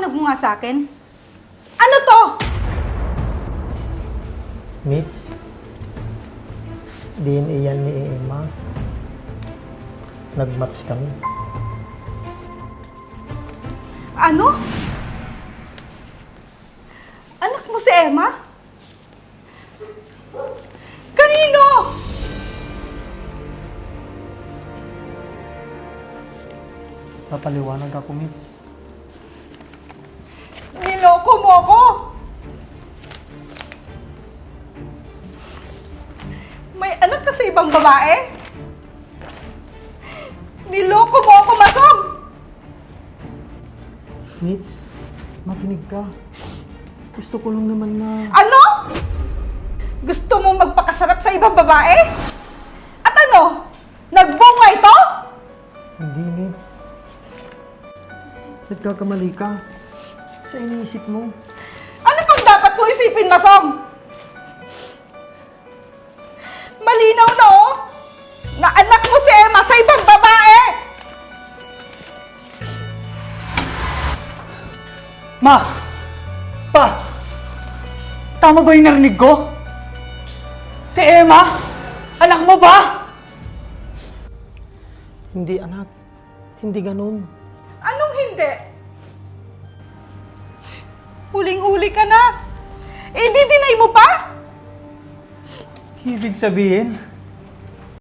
ipaliwanag mo nga sa akin? Ano to? Mitch, DNA yan ni Emma. Nag-match kami. Ano? Anak mo si Emma? Kanino? Papaliwanag ako, Mitch. Niloko mo ako! May anak ka sa ibang babae? Niloko mo ako, Masong! Mitch, makinig ka. Gusto ko lang naman na... Ano? Gusto mo magpakasarap sa ibang babae? At ano? Nagbunga ito? Hindi, Mitch. Nagkakamali ka. Sa iniisip mo. Ano pang dapat ko isipin, Masong? Malinaw na oh! Na anak mo si Emma sa ibang babae! Ma! Pa! Tama ba yung narinig ko? Si Emma? Anak mo ba? Hindi, anak. Hindi ganun. Anong hindi? Huling-huli ka na. Eh, di-deny mo pa? Ibig sabihin,